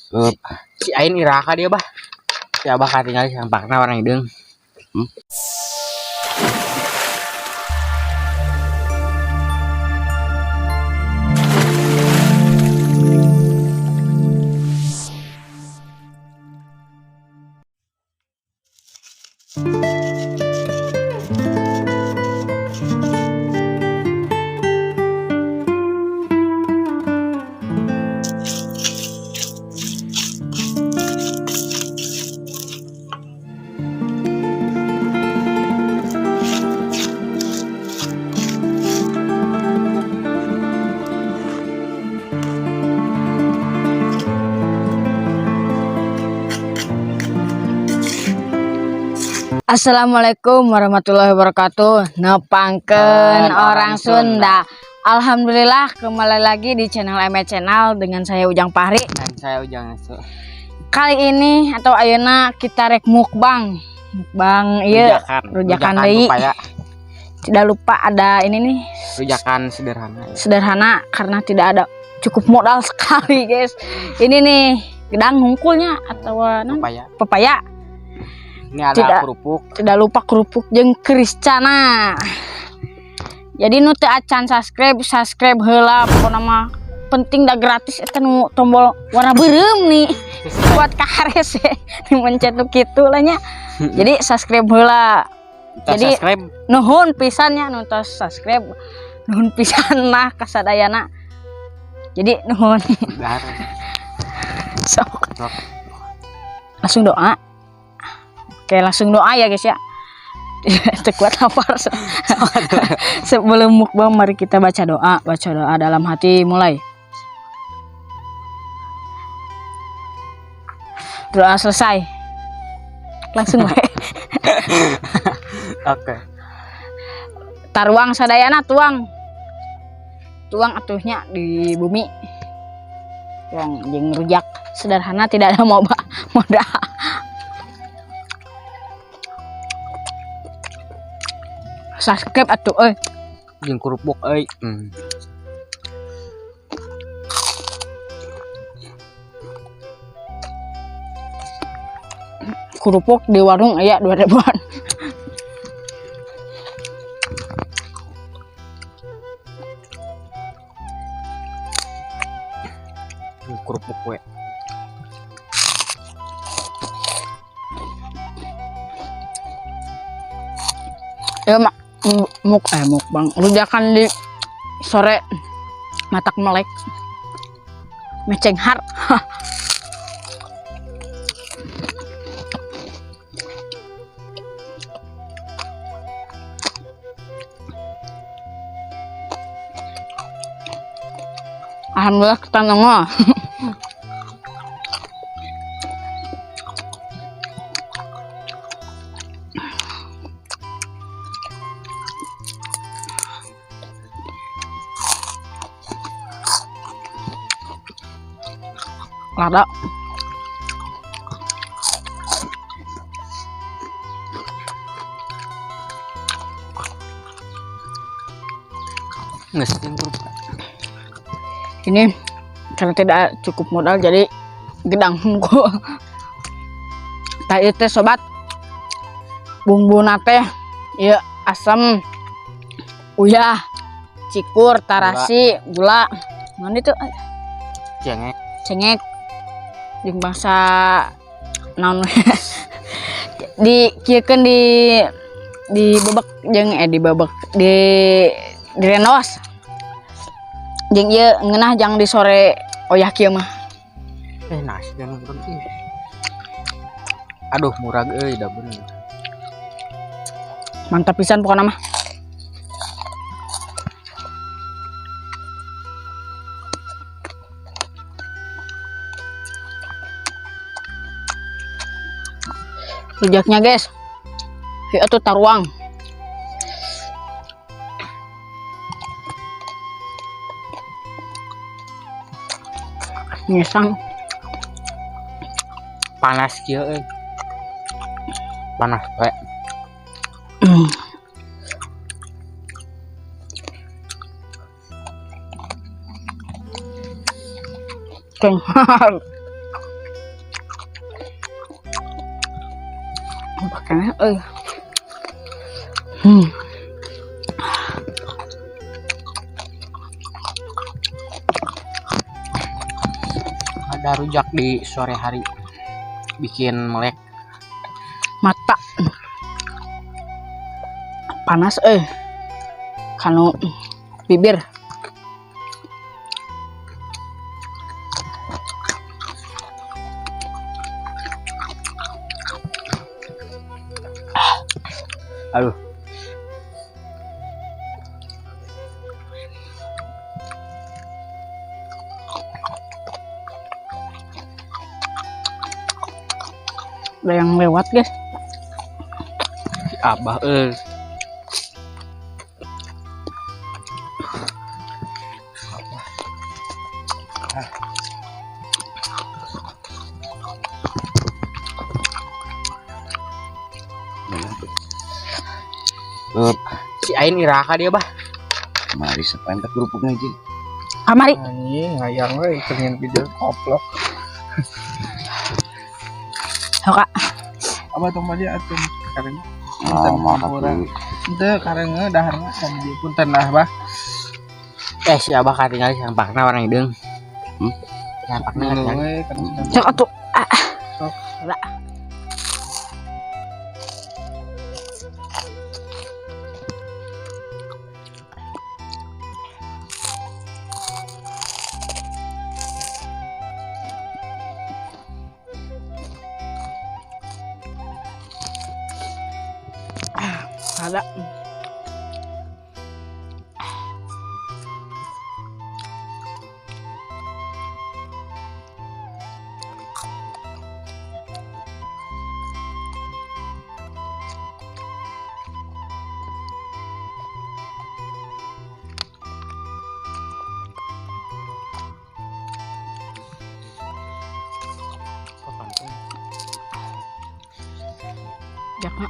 Si Ain iraka dia bah. Si abah katinggal sampakna warna hidung. Assalamualaikum warahmatullahi wabarakatuh. Nepangkeun orang Sunda. Alhamdulillah kembali lagi di channel Eme Channel dengan saya Ujang Fahri Dan saya Ujang Asu. Kali ini atau ayeuna kita rek mukbang ieu rujakan deui. Tidak lupa ada ini nih Rujakan sederhana karena tidak ada cukup modal sekali guys. Ini nih gedang hungkulnya atau pepaya. Ini ada kerupuk. Tidak lupa kerupuk jeung kriscana. Jadi nu teu acan subscribe heula, pokona mah penting da gratis eta nu tombol warna beureum nih. Buat kahares dimencet nu kitu lah nya. Jadi subscribe heula. Jadi nuhun pisan nya nu tos subscribe. Nuhun pisan lah kasadayana. Jadi nuhun. Sok. Langsung doa. Oke, langsung doa ya guys ya. Kuat lapar. Sebelum mukbang mari kita baca doa dalam hati mulai. Doa selesai. Langsung Oke. Taruang sadayana tuang atuhnya di bumi. Tuang jeung rujak sederhana tidak ada modal. Subscribe atuh jeung kerupuk Kerupuk di warung aya 2.000-an. Kerupuk we. Ya mukbang rujakan di sore matak melek meceng har. Alhamdulillah kita nongol. Lada ini karena tidak cukup modal jadi gedang hungkul. Tah ieu teh sobat bumbuna teh ieu asam, uyah, cikur, tarasi, gula. Naon itu? Cengek jeung bangsa naon dikiekeun di bebek jeung di renos jeung ieu ngeunah jang di sore oyah kieu mah nasi dan penting. Aduh murag euy da bener. Mantap pisan pokona mah. Rujaknya guys, itu taruang. Nyesang. Panas kieu panas we. Kenghar. Makanya Ada rujak di sore hari bikin melek mata panas kanu bibir. aduh. Ada yang lewat guys. Abah si Ain iraka dia bah. Mari sepentek kerupuknya Ji. Kamari. Anjing ngayang we pengen video koplok. Oka. Apa tong aja atuh kareng. Maaf Teu kareng daharna sama dia punten lah bah. Si abah katinggal si sampakna warna hidung. Sampakna Dulu katinggal. we kan. Cek atuh. Sok. Lah. Ada. Jangan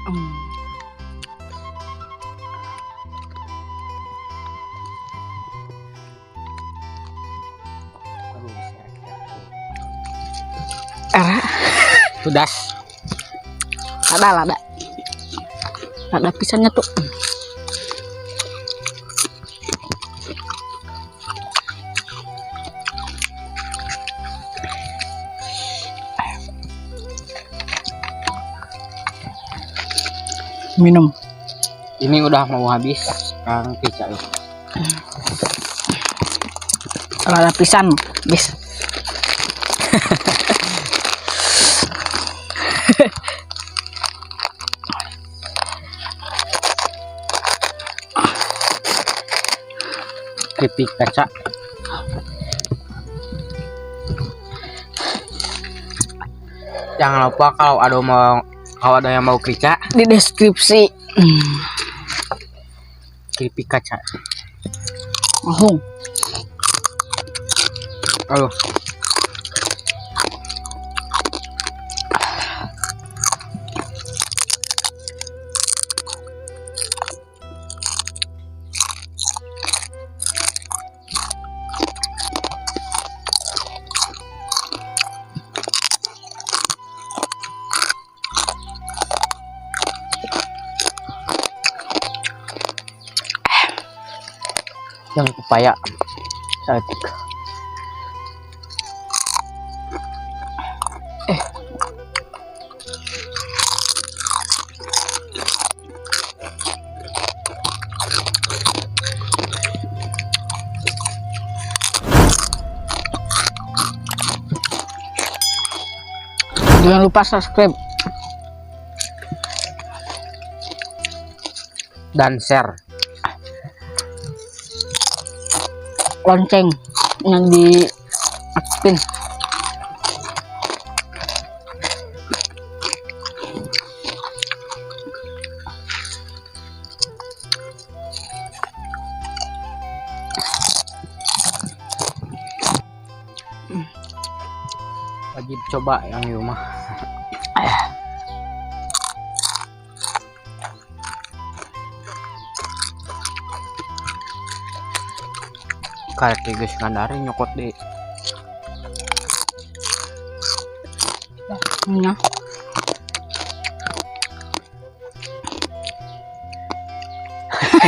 era Sudas. ada pisannya tuh. Minum. Ini udah mau habis Kang Pica. Kalau ada pisan bis. Keripik kaca. Jangan lupa kalau ada yang mau keripik Di deskripsi. keripik kaca. Oh. Aduh. Yang pepaya cantik. Jangan lupa subscribe Dan share. lonceng yang di aktifin. Wajib coba yang di rumah. Kayak guys Kandari nyokot deh. Nah,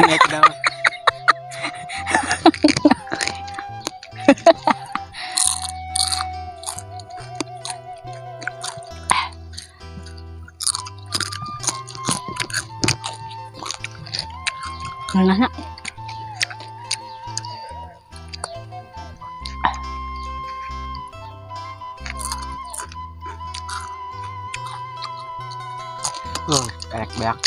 ya kenapa? Mana? Enak banget.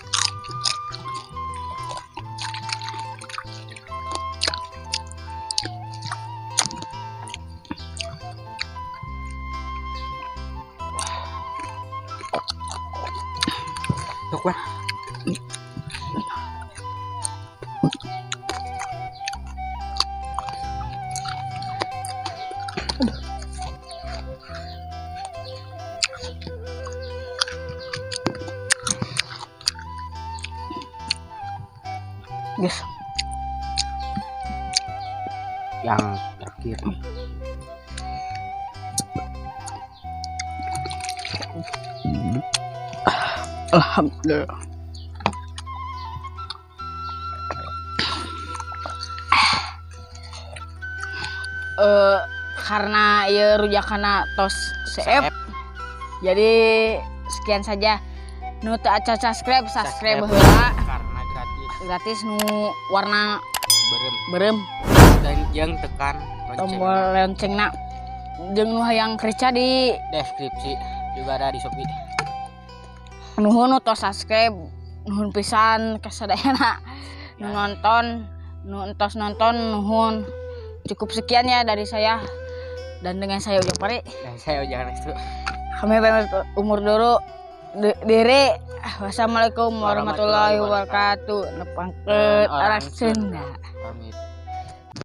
Tuh quá. Guys, Yang terakhir. alhamdulillah. Karena ya rujakana tos seep, jadi sekian saja. Nu teu acan subscribe heula Karena gratis nu warna berem berem dan yang tekan tombol loncengna jeung nu hayang krica di deskripsi juga ada di Shopee. nuhun nu tos subscribe, nuhun pisan kasadayana nu nonton, nu entos nonton, nuhun. Cukup sekian ya dari saya dan dengan saya Ujang Pari. Dan saya Ujang Restu. Kami pamit umur dulu diri. Wassalamualaikum warahmatullahi wabarakatuh. Nepangkeun arah Sunda. Pamit.